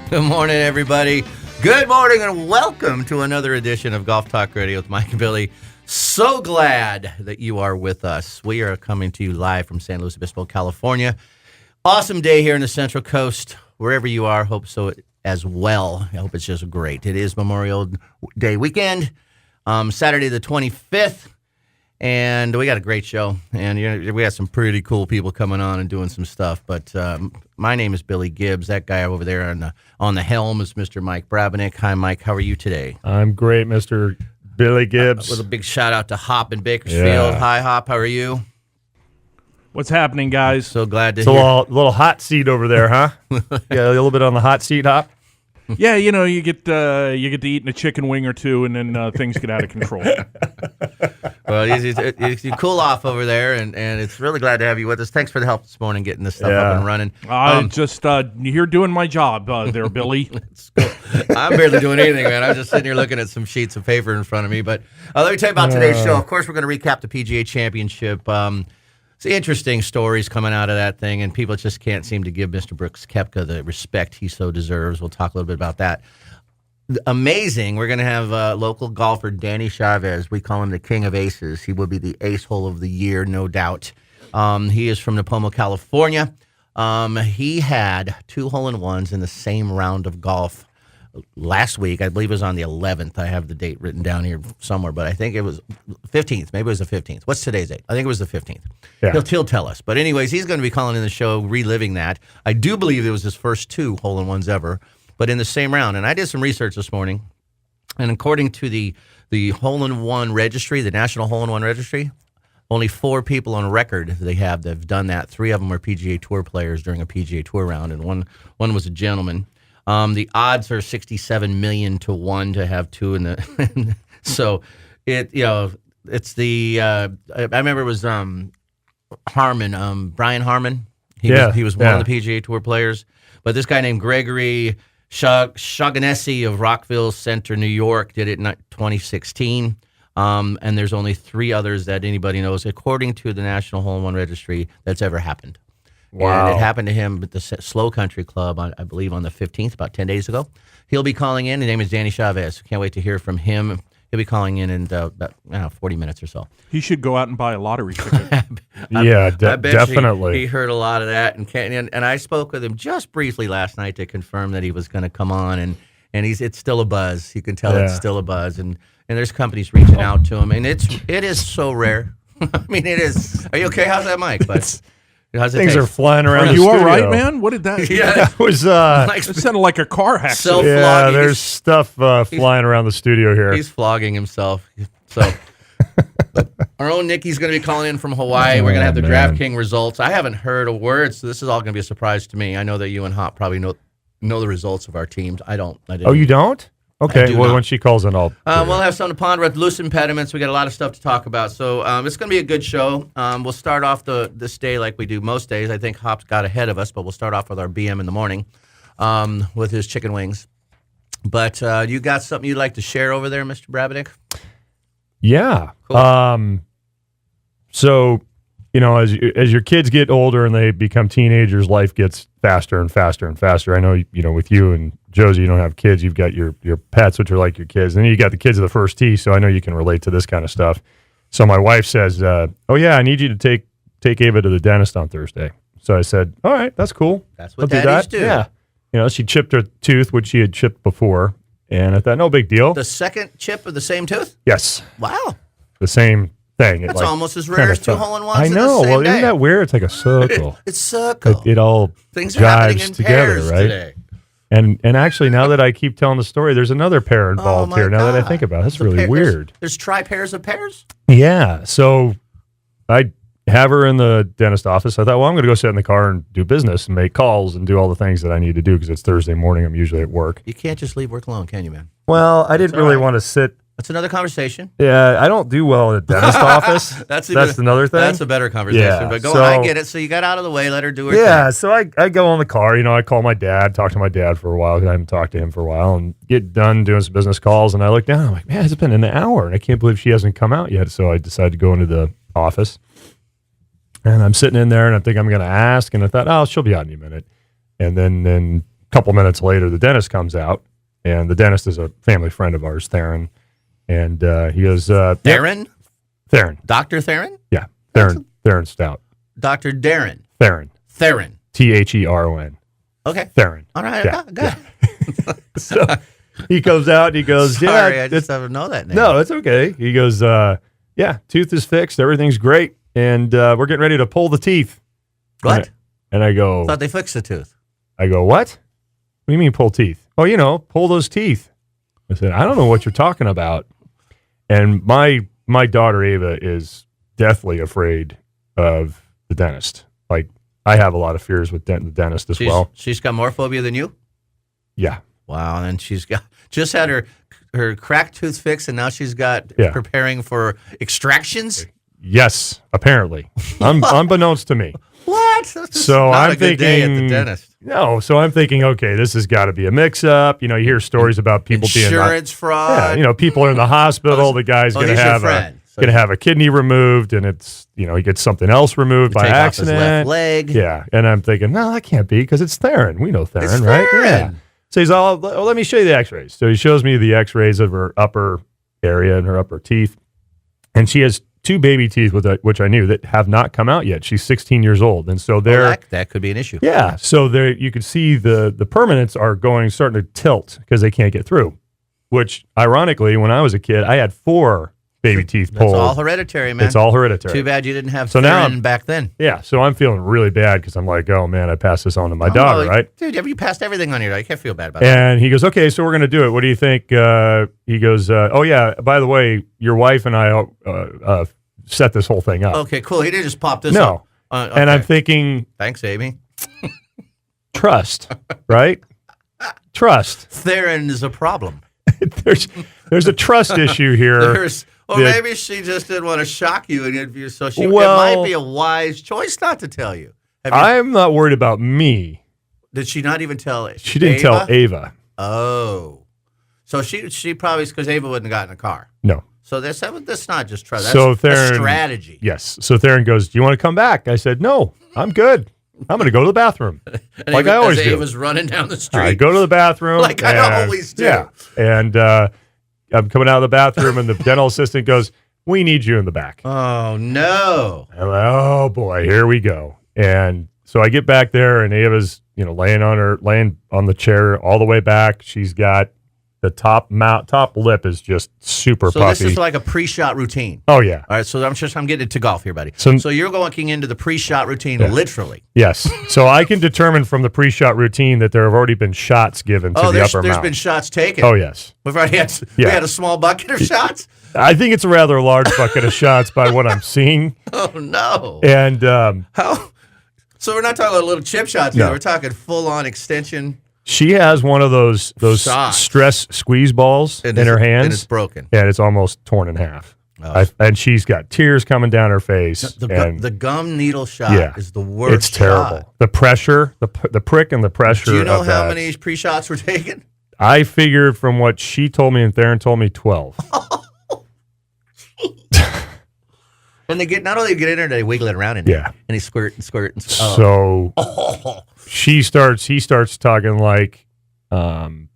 Good morning, everybody. Good morning and welcome to another edition of Golf Talk Radio with Mike and Billy. So glad that you are with us. We are coming to you live from San Luis Obispo, California. Awesome day here in the Central Coast. Wherever you are, hope so as well. I hope it's just great. It is Memorial Day weekend, Saturday the 25th. And we got a great show, and we got some pretty cool people coming on and doing some stuff. But my name is Billy Gibbs. That guy over there on the helm is Mr. Mike Brabennick. Hi, Mike. How are you today? I'm great, Mr. Billy Gibbs. With a big shout out to Hop in Bakersfield. Yeah. Hi, Hop. How are you? What's happening, guys? So glad to It's hear. a little hot seat over there, huh? Yeah, a little bit on the hot seat, Hop. Yeah, you get to eat a chicken wing or two, and then things get out of control. Well, you cool off over there, and it's really glad to have you with us. Thanks for the help this morning getting this stuff up and running. You're doing my job there, Billy. I'm barely doing anything, man. I'm just sitting here looking at some sheets of paper in front of me. But let me tell you about today's show. Of course, we're going to recap the PGA Championship. It's interesting stories coming out of that thing, and people just can't seem to give Mr. Brooks Koepka the respect he so deserves. We'll talk a little bit about that. Amazing. We're going to have local golfer Danny Chavez. We call him the King of Aces. He will be the ace hole of the year, no doubt. He is from Napomo, California. He had 2 hole-in-ones in the same round of golf last week. I believe it was on the 11th. I have the date written down here somewhere, but I think it was 15th. Maybe it was the 15th. What's today's date? I think it was the 15th. Yeah. He'll tell us. But anyways, he's going to be calling in the show, reliving that. I do believe it was his first 2 hole-in-ones ever, but in the same round. And I did some research this morning, and according to the hole-in-one registry, the National Hole-in-One Registry, only 4 people on record that have done that. 3 of them were PGA Tour players during a PGA Tour round, and one was a gentleman. The odds are 67 million to 1 to have 2 in the. So it's the. I remember it was Harmon, Brian Harmon. He was one of the PGA Tour players. But this guy named Gregory Shaughnessy of Rockville Center, New York, did it in 2016. And there's only 3 others that anybody knows, according to the National Hole-in-One Registry, that's ever happened. Wow. And it happened to him at the Slow Country Club, I believe, on the 15th, about 10 days ago. He'll be calling in. His name is Danny Chavez. Can't wait to hear from him. He'll be calling in about 40 minutes or so. He should go out and buy a lottery ticket. Yeah, I bet definitely. He heard a lot of that. And I spoke with him just briefly last night to confirm that he was going to come on. And it's still a buzz. You can tell it's still a buzz. And there's companies reaching out to him. And it is so rare. I mean, it is. Are you okay? How's that mic? But Things are flying around Are the you studio. all right, man? What did that? Yeah. That was, It sounded like a car accident. yeah, there's stuff flying around the studio here. He's flogging himself. So our own Nikki's going to be calling in from Hawaii. We're going to have the DraftKings results. I haven't heard a word, so this is all going to be a surprise to me. I know that you and Hop probably know the results of our teams. I don't. Oh, you don't? Okay, well, not. when she calls in, I'll... We'll have something to ponder with loose impediments. We got a lot of stuff to talk about. So it's going to be a good show. We'll start off this day like we do most days. I think Hop's got ahead of us, but we'll start off with our BM in the morning with his chicken wings. But you got something you'd like to share over there, Mr. Brabennick? Yeah. Cool. So, as your kids get older and they become teenagers, life gets faster and faster and faster. I know, with you and Josie, you don't have kids. You've got your pets, which are like your kids. And then you got the kids of the first tee, so I know you can relate to this kind of stuff. So my wife says, oh, yeah, I need you to take Ava to the dentist on Thursday. So I said, all right, that's cool. That's what I'll daddies do. do. Yeah. She chipped her tooth, which she had chipped before. And I thought, no big deal. The second chip of the same tooth? Yes. Wow. The same thing. That's almost as rare as 2 hole-in-ones. I know. In the same day. Isn't that weird? It's like a circle. It's circle. It all Things are happening jives in together, pairs right? today. And actually, now that I keep telling the story, there's another pair involved my here. Now that I God. think about it, that's The really weird. There's tri-pairs of pairs? Yeah. So I have her in the dentist office. I thought, well, I'm going to go sit in the car and do business and make calls and do all the things that I need to do because it's Thursday morning. I'm usually at work. You can't just leave work alone, can you, man? Well, I didn't really want to sit. That's another conversation. Yeah, I don't do well in a dentist office. That's another thing. That's a better conversation. Yeah, But go on, I get it. So you got out of the way, let her do her Yeah, thing. so I go in the car, I call my dad, talk to my dad for a while, because I haven't talked to him for a while, and get done doing some business calls, and I look down, I'm like, man, it's been an hour, and I can't believe she hasn't come out yet. So I decided to go into the office, and I'm sitting in there, and I think I'm going to ask, and I thought, oh, she'll be out in a minute. And then couple minutes later, the dentist comes out, and the dentist is a family friend of ours, Theron. And he goes, Theron? Theron. Dr. Theron? Yeah. Theron Stout. Dr. Darren. Theron. Theron. Theron. Okay. Theron. All right. Yeah. Go ahead. So he comes out and he goes, Sorry, yeah. I just don't know that name. No, it's okay. He goes, yeah, tooth is fixed. Everything's great. And we're getting ready to pull the teeth. What? And I go, Thought they fixed the tooth. what? What do you mean pull teeth? Oh, pull those teeth. I said, I don't know what you're talking about. And my daughter, Ava, is deathly afraid of the dentist. Like, I have a lot of fears with the dentist as well. She's got more phobia than you? Yeah. Wow. And she's just had her cracked tooth fixed, and now she's got preparing for extractions? Yes, apparently. Unbeknownst to me. What? So not I'm a good thinking, day at the dentist. No, so I'm thinking, okay, this has got to be a mix-up. You hear stories about people insurance fraud. Yeah, people are in the hospital. The guy's going to have a kidney removed, and it's he gets something else removed by accident. Off his left leg. Yeah, and I'm thinking, no, that can't be because it's Theron. We know Theron, it's right? Theron. Yeah. So he's all, let me show you the X-rays. So he shows me the X-rays of her upper area and her upper teeth, and she has 2 baby teeth which I knew that have not come out yet. She's 16 years old, and so that could be an issue. Yeah, so there you could see the permanents are starting to tilt because they can't get through. Which ironically, when I was a kid, I had 4 baby teeth pulled. It's all hereditary, man. It's all hereditary. Too bad you didn't have Theron back then. Yeah, so I'm feeling really bad because I'm like, oh man, I passed this on to my daughter, right? Dude, you passed everything on your daughter. You can't feel bad about that. And he goes, okay, so we're going to do it. What do you think? He goes, oh yeah, by the way, your wife and I set this whole thing up. Okay, cool. He didn't just pop this No. up. And I'm thinking, thanks, Amy. trust, right? Trust. Theron is a problem. There's a trust issue here. Maybe she just didn't want to shock you, and it might be a wise choice not to tell you. I'm not worried about me. Did she not even tell it? She didn't tell Ava. Oh, so she probably because Ava wouldn't have gotten a car. No. So that's not just trust. That's a strategy. Yes. So Theron goes, "Do you want to come back?" I said, "No, I'm good. I'm going to go to the bathroom, like I always do." Ava's running down the street. I go to the bathroom, like I always do. Yeah, and I'm coming out of the bathroom, and the dental assistant goes, "We need you in the back." Oh no! I'm like, oh boy, here we go. And so I get back there, and Ava's laying on the chair all the way back. She's got the top lip is just super puffy. So this is like a pre-shot routine. Oh yeah. All right. So I'm getting into golf here, buddy. So you're going into the pre-shot routine literally. Yes. So I can determine from the pre-shot routine that there have already been shots given to the upper mouth. There's been shots taken. Oh yes. We've already had we had a small bucket of shots. I think it's a rather large bucket of shots by what I'm seeing. Oh no. And how? So we're not talking about little chip shots. No. We're talking full-on extension. She has one of those stress squeeze balls in her hands. And it's broken. And it's almost torn in half. Oh. And she's got tears coming down her face. The gum needle shot is the worst. It's terrible. Shot. The pressure, the prick and the pressure. Do you know how many pre-shots were taken? I figured from what she told me and Theron told me 12. And they not only get in there, they wiggle it around in there. And they squirt and squirt and squirt. So he starts talking like, okay,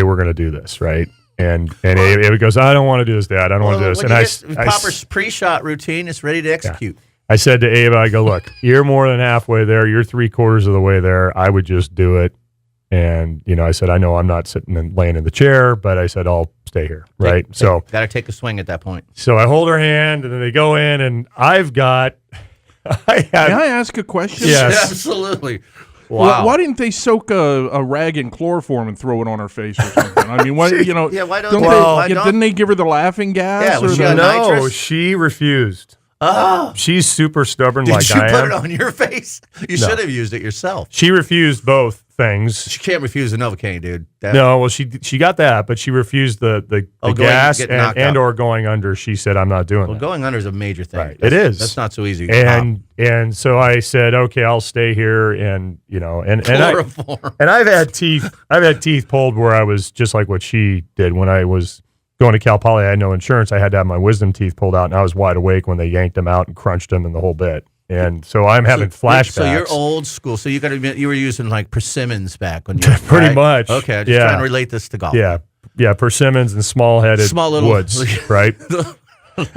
we're going to do this, right? And Ava goes, I don't want to do this, Dad. I don't want to do this. And proper pre-shot routine is ready to execute. Yeah. I said to Ava, I go, look, you're more than halfway there. You're 3/4 of the way there. I would just do it. And, I said, I know I'm not sitting and laying in the chair, but I said, I'll stay here, right? So got to take a swing at that point. So I hold her hand, and then they go in, and May I ask a question? Yes. Absolutely. Wow. Why didn't they soak a rag in chloroform and throw it on her face or something? I mean, why didn't they give her the laughing gas? Yeah, no, she refused. Oh. She's super stubborn like I am. Did you put it on your face? You should have used it yourself. She refused both things. She can't refuse the Novocaine, dude. No, well, she got that, but she refused the gas and or going under. She said, I'm not doing that. Well, going under is a major thing. Right. It is. That's not so easy. And so I said, okay, I'll stay here, and I've had teeth pulled where I was just like what she did when I was going to Cal Poly. I had no insurance. I had to have my wisdom teeth pulled out, and I was wide awake when they yanked them out and crunched them and the whole bit. And so I'm having flashbacks. So you're old school. So you were using like persimmons back when you were pretty much. Okay, I'm just trying to relate this to golf. Yeah, persimmons and small little woods, right?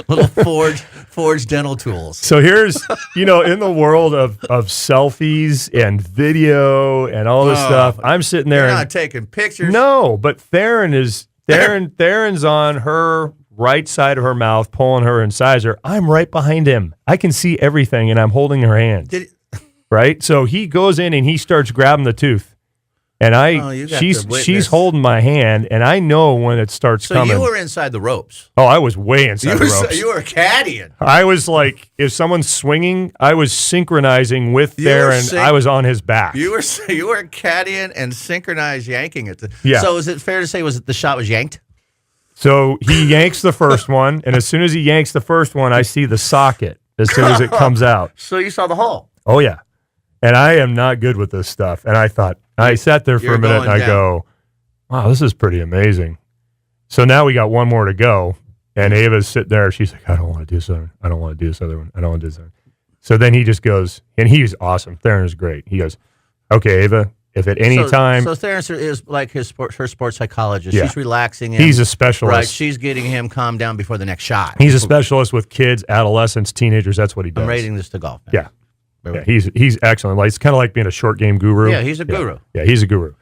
Little forged dental tools. So here's, in the world of selfies and video and all this stuff, I'm sitting there. You're not taking pictures. No, but Theron's on her right side of her mouth, pulling her incisor. I'm right behind him. I can see everything, and I'm holding her hand. Right? So he goes in and he starts grabbing the tooth. And she's holding my hand, and I know when it starts coming. So you were inside the ropes. Oh, I was way inside the ropes. You were caddying. I was like, if someone's swinging, I was synchronizing with Theron. I was on his back. You were caddying and synchronized yanking it. Yeah. So is it fair to say the shot was yanked? So he yanks the first one, and as soon as he yanks the first one, I see the socket as soon as it comes out. So you saw the hole. Oh, yeah. And I am not good with this stuff. And I sat there for a minute and I go, wow, this is pretty amazing. So now we got one more to go. And Ava's sitting there. She's like, I don't want to do this other one. I don't want to do this other one. I don't want to do this other one. So then he just goes, and he's awesome. Theron is great. He goes, okay, Ava, if at any time. So Theron is like her sports psychologist. Yeah. She's relaxing him. He's a specialist. Right. She's getting him calmed down before the next shot. He's a specialist with kids, adolescents, teenagers. That's what he does. I'm rating this to golf. Yeah. Yeah, he's excellent. Like, it's kind of like being a short game guru. Yeah, he's a guru. Yeah, he's a guru.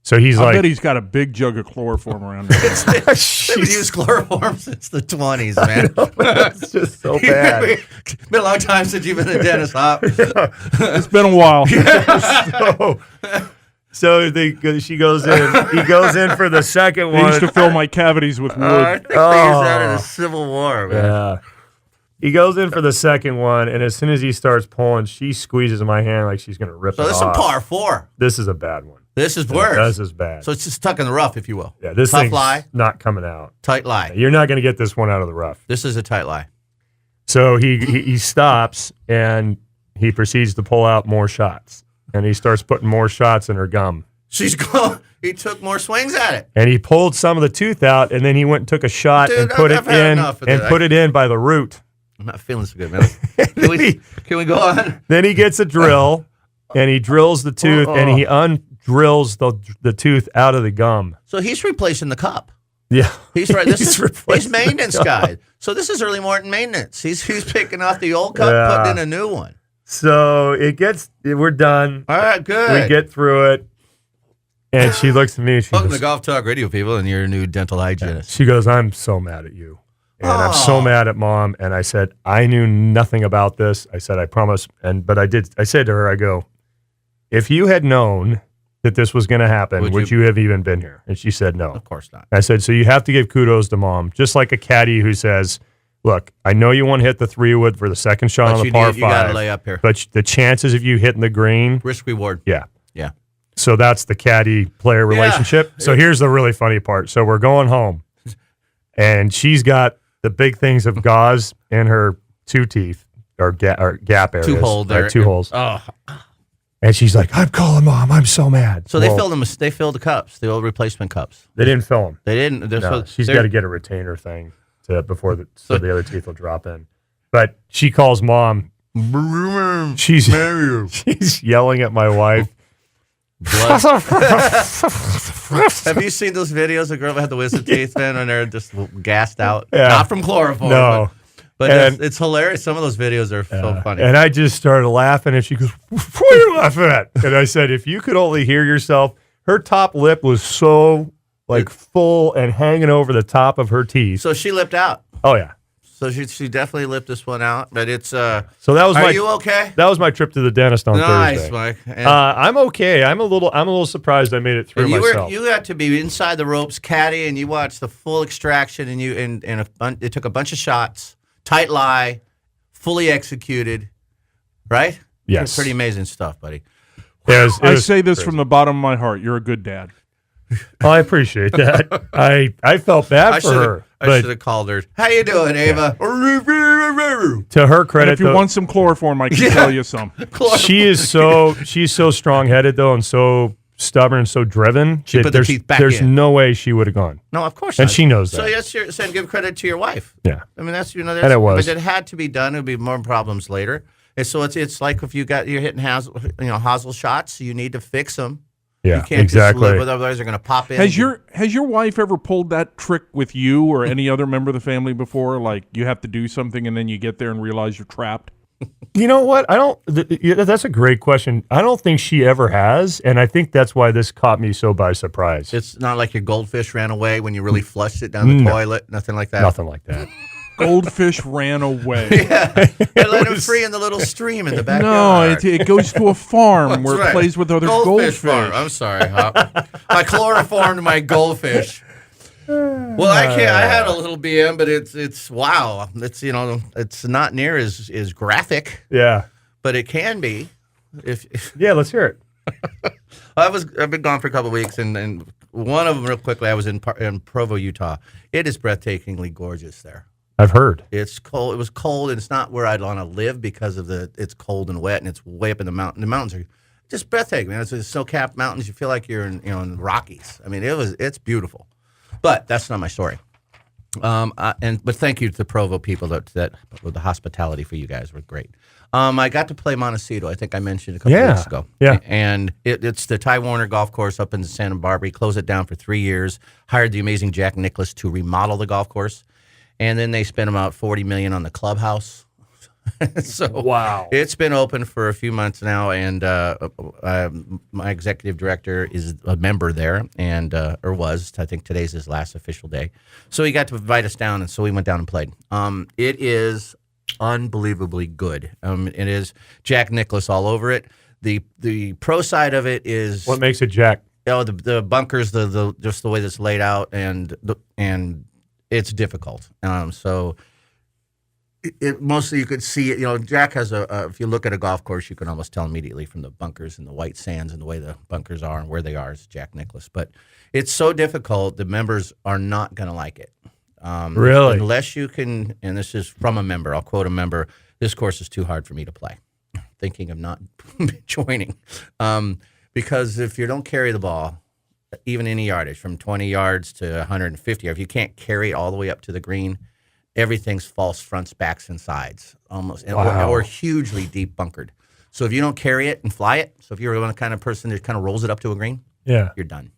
So I bet he's got a big jug of chloroform around him. They've used chloroform since the 20s, man. It's just so bad. It's been a long time since you've been a dentist, huh? It's been a while. So she goes in. He goes in for the second one. I used to fill my cavities with wood. I think they used that in the Civil War, man. Yeah. He goes in for the second one, and as soon as he starts pulling, she squeezes my hand like she's going to rip it off. So this is a par 4. This is a bad one. This is worse. This is bad. So it's just stuck in the rough, if you will. Yeah, this thing's not coming out. Tight lie. You're not going to get this one out of the rough. This is a tight lie. So he stops, and he proceeds to pull out more shots, and he starts putting more shots in her gum. He took more swings at it. And he pulled some of the tooth out, and then he went and took a shot and put it in by the root. I'm not feeling so good, man. Can we go on? Then he gets a drill, and he drills the tooth, and he undrills the tooth out of the gum. So he's replacing the cup. Yeah. He's right. He's maintenance guy. So this is early morning maintenance. He's picking off the old cup, putting in a new one. So we're done. All right, good. We get through it. And she looks at me. Welcome to Golf Talk Radio, people, and your new dental hygienist. She goes, I'm so mad at you. And I'm so mad at Mom. And I said, I knew nothing about this. I said, I promise. But I did. I said to her, I go, if you had known that this was going to happen, would you have even been here? And she said, no. Of course not. I said, so you have to give kudos to Mom. Just like a caddy who says, look, I know you want to hit the 3-wood for the second shot on the par 5. You got to lay up here. But the chances of you hitting the green. Risk reward. Yeah. Yeah. So that's the caddy-player relationship. So here's the really funny part. So we're going home, and she's got the big things of gauze in her 2 teeth, or gap areas. 2 holes there. 2 holes. Oh. And she's like, I'm calling Mom. I'm so mad. So they filled them. They filled the cups, the old replacement cups. They didn't fill them. They didn't. No, she's got to get a retainer thing before the other teeth will drop in. But she calls Mom. She's yelling at my wife. Have you seen those videos of girls that had the wisdom teeth, man, and they're just gassed out? Yeah. Not from chloroform. No. But it's hilarious. Some of those videos are so funny. And I just started laughing, and she goes, what are you laughing at? And I said, if you could only hear yourself, her top lip was so full and hanging over the top of her teeth. So she lipped out. Oh, yeah. So she definitely lipped this one out, but it's so that was. Are you okay? That was my trip to the dentist on Thursday. Nice, Mike. I'm okay. I'm a little surprised I made it through myself. You got to be inside the ropes, caddy, and you watched the full extraction, and it took a bunch of shots, tight lie, fully executed, right? Yes, it's pretty amazing stuff, buddy. I say this from the bottom of my heart. You're a good dad. Oh, I appreciate that. I felt bad for her. I should have called her. How you doing, Ava? Yeah. To her credit, and if you want some chloroform, I can tell you some. She's so strong-headed though, and so stubborn and so driven. She put the teeth back There's in. no way she would have gone. No, of course not. And she knows that. So yes, give credit to your wife. Yeah. I mean, that's and it was. But it had to be done. It would be more problems later. And so it's like if you're hitting hosel shots, you need to fix them. Yeah, you can't exactly. just live with, otherwise they're going to pop in. Has your wife ever pulled that trick with you or any other member of the family before? Like you have to do something and then you get there and realize you're trapped? You know what? That's a great question. I don't think she ever has, and I think that's why this caught me so by surprise. It's not like your goldfish ran away when you really flushed it down the toilet. Nothing like that. Nothing like that. Goldfish ran away. Yeah, I let him free in the little stream in the backyard. No, it goes to a farm where it plays with other goldfish. Farm. I'm sorry, Hop. I chloroformed my goldfish. Well, I had a little BM, but it's wow. It's not near as graphic. Yeah, but it can be. Yeah, let's hear it. I've been gone for a couple of weeks, and one of them real quickly. I was in Provo, Utah. It is breathtakingly gorgeous there. I've heard. It's cold. It was cold, and it's not where I'd want to live because of it's cold and wet, and it's way up in the mountain. The mountains are just breathtaking, man. It's the snow-capped mountains. You feel like you're in the Rockies. I mean, it's beautiful. But that's not my story. But thank you to the Provo people that the hospitality for you guys were great. I got to play Montecito. I think I mentioned a couple weeks ago. Yeah. And it's the Ty Warner Golf Course up in Santa Barbara. He closed it down for 3 years. Hired the amazing Jack Nicklaus to remodel the golf course, and then they spent about $40 million on the clubhouse. So wow, it's been open for a few months now, and my executive director is a member there, and or was. I think today's his last official day. So he got to invite us down, and so we went down and played. It is unbelievably good. It is Jack Nicklaus all over it. The pro side of it is what makes it Jack. The bunkers, the just the way that's laid out, and it's difficult. So. It mostly you could see it. Jack has if you look at a golf course, you can almost tell immediately from the bunkers and the white sands and the way the bunkers are and where they are is Jack Nicklaus. But it's so difficult, the members are not going to like it. Really? Unless you can, and this is from a member, I'll quote a member, this course is too hard for me to play. Thinking of not joining. Because if you don't carry the ball, even any yardage, from 20 yards to 150, or if you can't carry it all the way up to the green, everything's false fronts, backs, and sides, almost, or hugely deep bunkered. So if you don't carry it and fly it, so if you're the kind of person that kind of rolls it up to a green, you're done.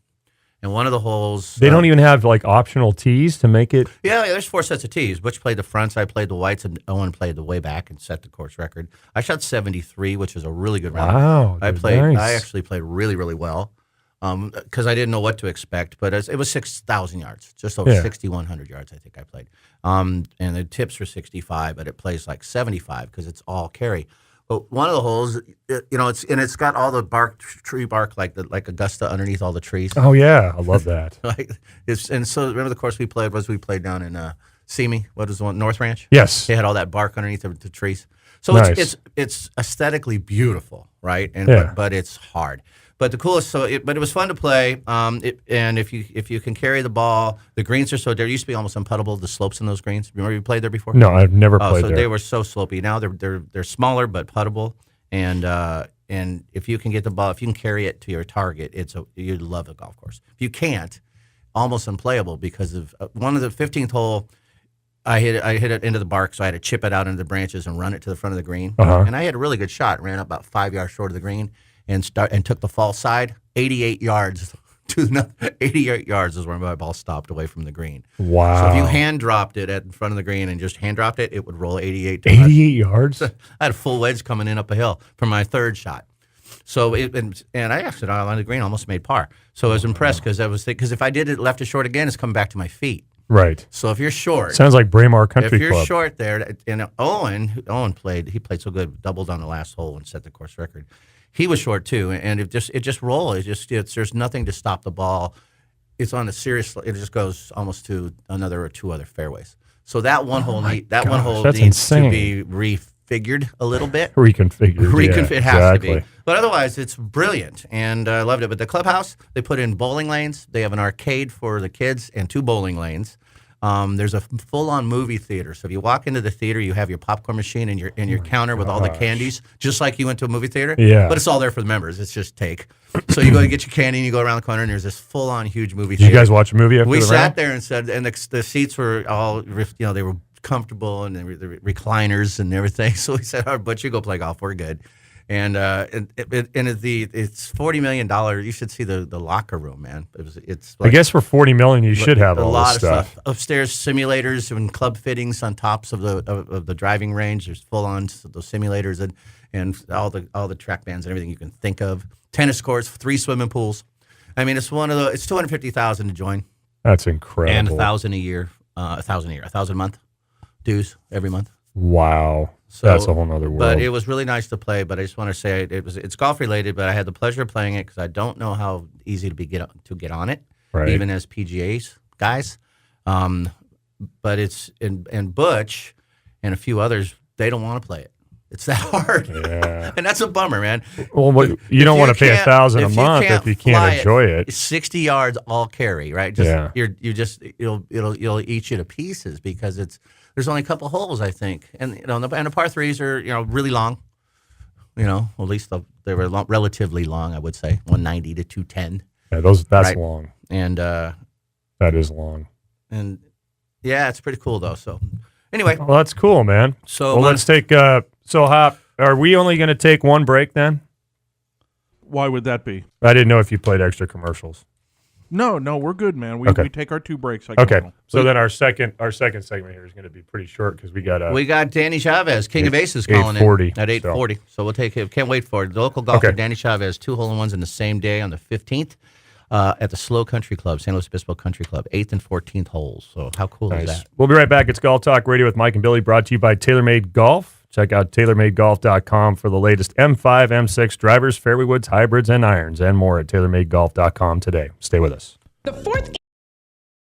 And one of the holes, they don't even have like optional tees to make it. Yeah, there's 4 sets of tees. Butch played the fronts, I played the whites, and Owen played the way back and set the course record. I shot 73, which is a really good round. Wow, nice. I actually played really, really well. Because I didn't know what to expect, but it was 6,000 yards, just over 6,100 yards, I think I played. And the tips were 65, but it plays like 75 because it's all carry. But one of the holes, it's got all the tree bark like Augusta underneath all the trees. Oh yeah, I love that. And so remember the course we played down in Simi, what was the one, North Ranch? Yes, they had all that bark underneath the trees. So nice. it's aesthetically beautiful, right? But it's hard. But the coolest, but it was fun to play. And if you can carry the ball, the greens are there used to be almost unputtable. The slopes in those greens. Remember you played there before? No, I've never played there. They were so slopey. Now they're smaller but puttable. And if you can get the ball, if you can carry it to your target, you'd love the golf course. If you can't, almost unplayable because of one of the 15th hole. I hit it into the bark, so I had to chip it out into the branches and run it to the front of the green. And I had a really good shot. Ran up about 5 yards short of the green. And took the false side, 88 yards. 88 yards is where my ball stopped away from the green. Wow. So if you hand dropped it in front of the green and just hand dropped it, it would roll 88. 88 yards? I had a full wedge coming in up a hill for my third shot. So and I actually on the green almost made par. So I was impressed because if I did it left to short again, it's coming back to my feet. Right. So if you're short, sounds like Braemar Country Club. If you're short there, and Owen played so good, doubled on the last hole and set the course record. He was short too, and it just rolls. There's nothing to stop the ball. It's on a serious. It just goes almost to another or 2 other fairways. So that one hole needs to be refigured a little bit. Reconfigured. It has to be. But otherwise, it's brilliant, and I loved it. But the clubhouse, they put in bowling lanes. They have an arcade for the kids and 2 bowling lanes. There's a full-on movie theater. So if you walk into the theater, you have your popcorn machine and your counter with all the candies, just like you went to a movie theater. Yeah. But it's all there for the members. It's just take. So you go to get your candy, and you go around the corner, and there's this full-on huge movie theater. Did you guys watch a movie after We the sat round? there and said, and the seats were all, they were comfortable and the recliners and everything. So we said, "Oh, but you go play golf. We're good." And it's $40 million. You should see the locker room, man. It's like, I guess for $40 million, you should have a all lot this of stuff. upstairs simulators and club fittings on tops of the driving range. There's full on those simulators and all the track bands and everything you can think of. Tennis courts, 3 swimming pools. I mean, it's it's $250,000 to join. That's incredible. And $1,000 a year, $1,000 a month dues every month. Wow. So, that's a whole nother world. But it was really nice to play. But I just want to say it's golf related. But I had the pleasure of playing it because I don't know how easy to get on it, right. even as PGA's guys. But it's and Butch and a few others, they don't want to play it. It's that hard, yeah. And that's a bummer, man. Well, you don't want to pay $1,000 a month if you can't enjoy it. 60 yards all carry, right? Just, it'll eat you to pieces because there's only a couple holes, I think, and and the par threes are really long. At least they were relatively long, I would say, 190 to 210. Yeah, that's right? long, and that is long, and yeah, it's pretty cool though. So anyway, well, that's cool, man. So let's take. So Hop, are we only going to take one break then? Why would that be? I didn't know if you played extra commercials. No, we're good, man. We take our 2 breaks. Okay, so then our second segment here is going to be pretty short because we got Danny Chavez, King of Aces, calling in at 8:40. So we'll take it. Can't wait for it. The local golfer Danny Chavez, 2 hole-in-ones in the same day on the 15th at the Slow Country Club, San Luis Obispo Country Club, 8th and 14th holes. So how cool is that? We'll be right back. It's Golf Talk Radio with Mike and Billy, brought to you by TaylorMade Golf. Check out TaylorMadeGolf.com for the latest M5, M6 drivers, fairway woods, hybrids, and irons, and more at TaylorMadeGolf.com today. Stay with us. The fourth